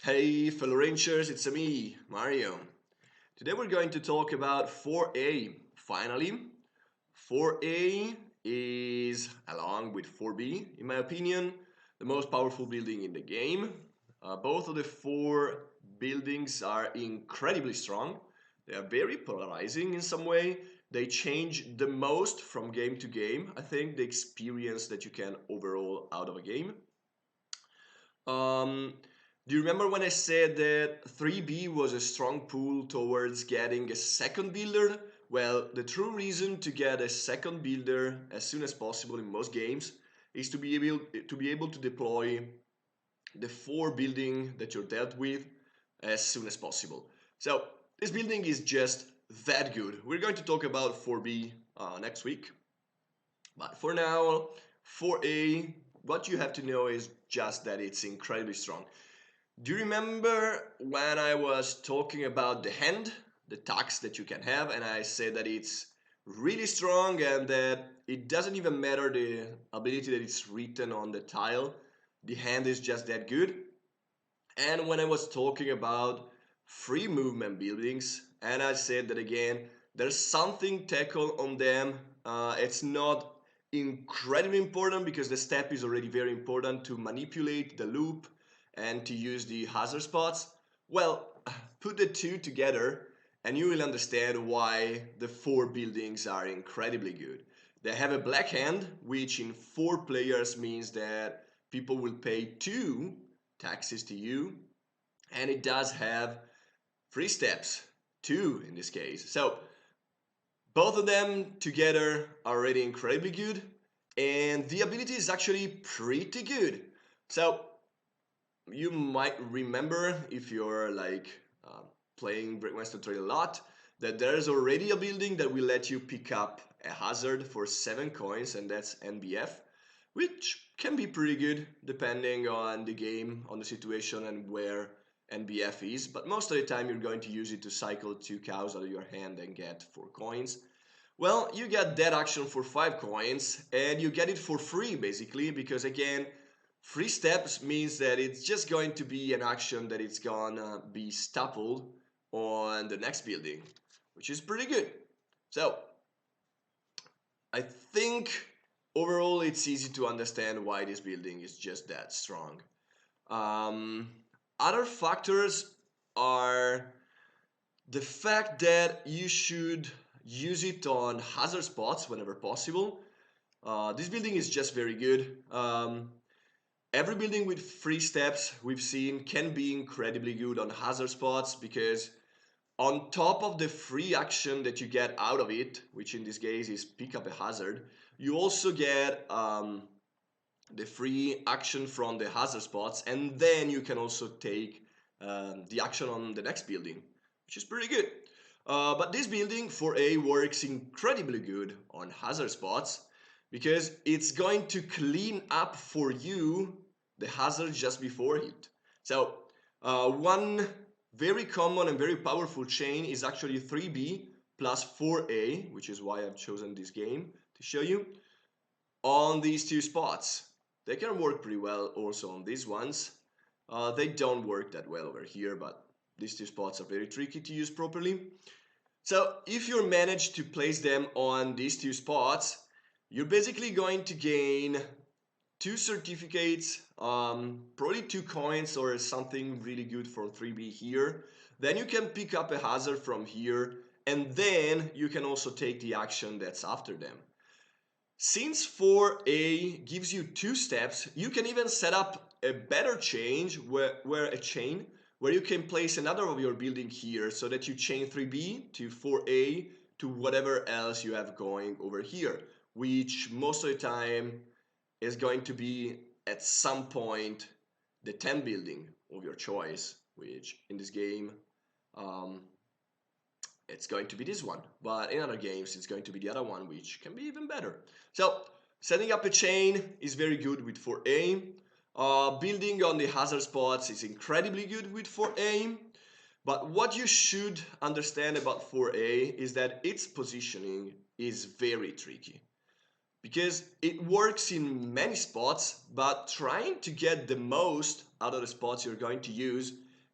Hey fellow Rangers, it's me, Mario. Today we're going to talk about 4A. Finally, 4A is, along with 4B, in my opinion, the most powerful building in the game. Both of the four buildings are incredibly strong. They are very polarizing in some way. They change the most from game to game. I think the experience that you can overall out of a game. Um, do you remember when I said that 3B was a strong pull towards getting a second builder? Well, the true reason to get a second builder as soon as possible in most games is to be able to deploy the four building that you're dealt with as soon as possible. So this building is just that good. We're going to talk about 4B next week, but for now, 4A, what you have to know is just that it's incredibly strong. Do you remember when I was talking about the hand, the tax that you can have, and I said that it's really strong and that it doesn't even matter the ability that it's written on the tile, the hand is just that good? And when I was talking about free movement buildings, and I said that again, there's something tackle on them. It's not incredibly important because the step is already very important to manipulate the loop and to use the hazard spots. Well, put the two together and you will understand why the four buildings are incredibly good. They have a black hand, which in four players means that people will pay two taxes to you, and it does have three steps, two in this case. So both of them together are already incredibly good, and the ability is actually pretty good. So you might remember if you're like playing Breakmaster Trade a lot that there's already a building that will let you pick up a hazard for 7 coins, and that's NBF, which can be pretty good depending on the game, on the situation, and where NBF is. But most of the time, you're going to use it to cycle 2 cows out of your hand and get 4 coins. Well, you get that action for 5 coins, and you get it for free basically, because again, free steps means that it's just going to be an action that it's gonna be stapled on the next building, which is pretty good. So I think overall it's easy to understand why this building is just that strong. Um, Other factors are the fact that you should use it on hazard spots whenever possible. This building is just very good. Every building with free steps we've seen can be incredibly good on hazard spots because on top of the free action that you get out of it, which in this case is pick up a hazard, you also get the free action from the hazard spots, and then you can also take the action on the next building, which is pretty good. But this building 4A works incredibly good on hazard spots because it's going to clean up for you the hazard just before it. So one very common and very powerful chain is actually 3B plus 4A, which is why I've chosen this game to show you, on these two spots. They can work pretty well also on these ones. They don't work that well over here, but these two spots are very tricky to use properly. So if you manage to place them on these two spots, you're basically going to gain 2 certificates, probably 2 coins or something really good from 3B here. Then you can pick up a hazard from here, and then you can also take the action that's after them. Since 4A gives you 2 steps, you can even set up a better chain where you can place another of your building here so that you chain 3B to 4A to whatever else you have going over here, which most of the time is going to be at some point the 10 building of your choice, which in this game um, it's going to be this one, but in other games it's going to be the other one, which can be even better. So setting up a chain is very good with 4A. Building on the hazard spots is incredibly good with 4A. But what you should understand about 4A is that its positioning is very tricky because it works in many spots, but trying to get the most out of the spots you're going to use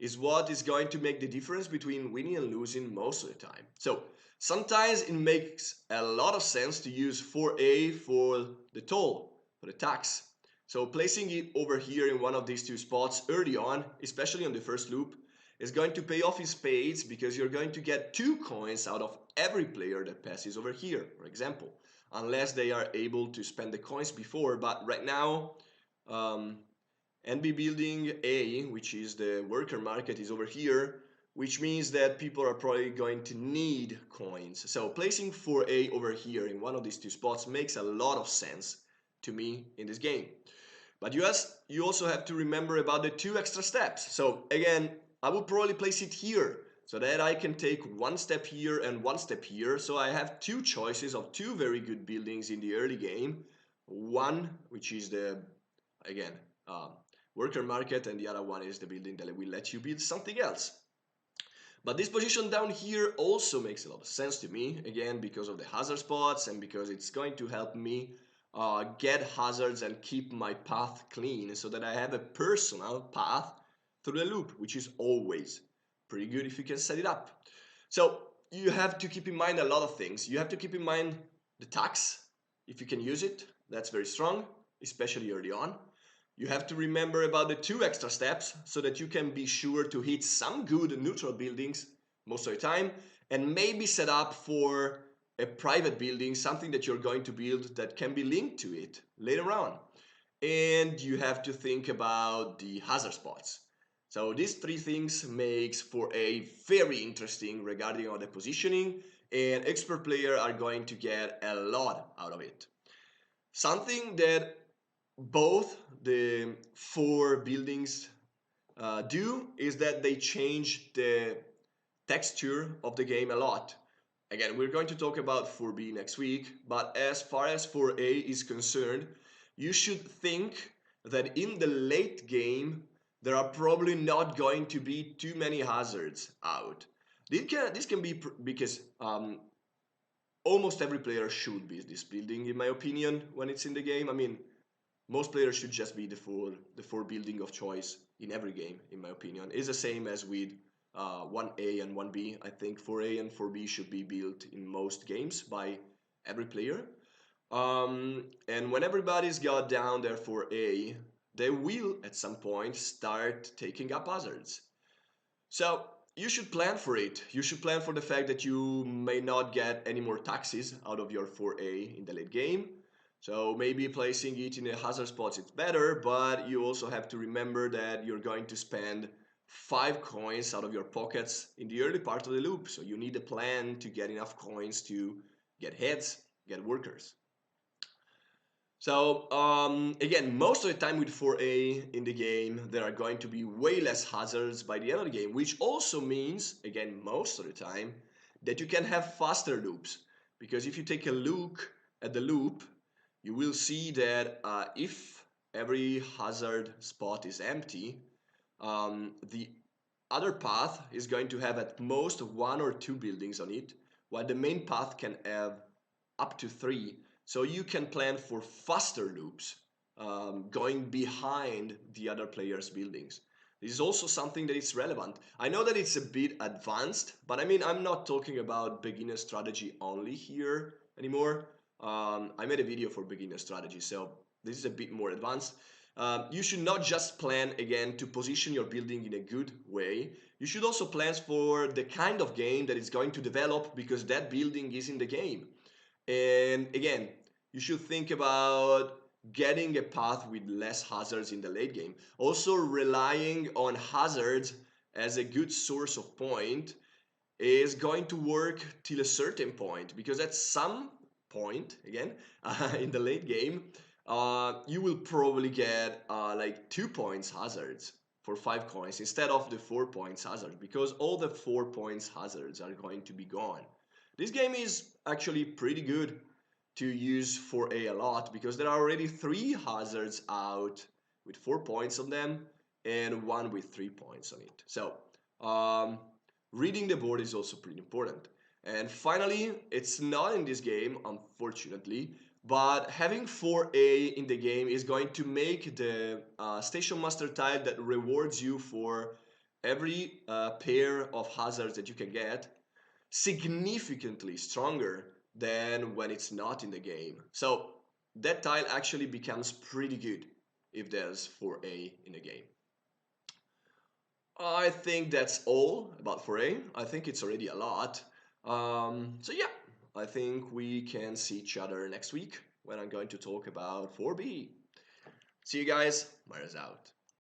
is what is going to make the difference between winning and losing most of the time. So sometimes it makes a lot of sense to use 4A for the toll, for the tax. So placing it over here in one of these two spots early on, especially on the first loop, is going to pay off in spades because you're going to get 2 coins out of every player that passes over here, for example, unless they are able to spend the coins before. But right now, NB building A, which is the worker market, is over here, which means that people are probably going to need coins. So placing 4A over here in one of these two spots makes a lot of sense to me in this game. But you also have to remember about the 2 extra steps. So again, I will probably place it here so that I can take 1 step here and 1 step here. So I have 2 choices of 2 very good buildings in the early game. One, which is the, again, worker market, and the other one is the building that will let you build something else. But this position down here also makes a lot of sense to me, again, because of the hazard spots and because it's going to help me get hazards and keep my path clean so that I have a personal path through the loop, which is always pretty good if you can set it up. So you have to keep in mind a lot of things. You have to keep in mind the tax, if you can use it. That's very strong, especially early on. You have to remember about the 2 extra steps so that you can be sure to hit some good neutral buildings most of the time, and maybe set up for a private building, something that you're going to build that can be linked to it later on. And you have to think about the hazard spots. So these 3 things makes for a very interesting regarding on the positioning, and expert players are going to get a lot out of it. Something that both the 4 buildings do is that they change the texture of the game a lot. Again, we're going to talk about 4B next week, but as far as 4A is concerned, you should think that in the late game, there are probably not going to be too many hazards out. This can be because almost every player should be this building, in my opinion, when it's in the game. I mean, most players should just be the 4 building of choice in every game, in my opinion. It's the same as with 1A and 1B. I think 4A and 4B should be built in most games by every player. And when everybody's got down there for A, they will at some point start taking up hazards. So you should plan for it. You should plan for the fact that you may not get any more taxes out of your 4A in the late game. So maybe placing it in a hazard spots is better, but you also have to remember that you're going to spend 5 coins out of your pockets in the early part of the loop. So you need a plan to get enough coins to get heads, get workers. So again, most of the time with 4A in the game, there are going to be way less hazards by the end of the game, which also means, again, most of the time, that you can have faster loops. Because if you take a look at the loop, you will see that if every hazard spot is empty, the other path is going to have at most 1 or 2 buildings on it, while the main path can have up to 3. So you can plan for faster loops going behind the other players' buildings. This is also something that is relevant. I know that it's a bit advanced, but I mean, I'm not talking about beginner strategy only here anymore. I made a video for beginner strategy, so this is a bit more advanced. You should not just plan, again, to position your building in a good way. You should also plan for the kind of game that is going to develop because that building is in the game. And again, you should think about getting a path with less hazards in the late game. Also, relying on hazards as a good source of point is going to work till a certain point, because at some point, again, in the late game, you will probably get like 2 points hazards for 5 coins instead of the 4 points hazard, because all the 4 points hazards are going to be gone. This game is actually pretty good to use 4A a lot because there are already 3 hazards out with 4 points on them and 1 with 3 points on it. So reading the board is also pretty important. And finally, it's not in this game, unfortunately, but having 4A in the game is going to make the Station Master tile that rewards you for every pair of hazards that you can get significantly stronger than when it's not in the game. So that tile actually becomes pretty good if there's 4A in the game. I think that's all about 4A. I think it's already a lot. So yeah, I think we can see each other next week when I'm going to talk about 4B. See you guys. Myers out.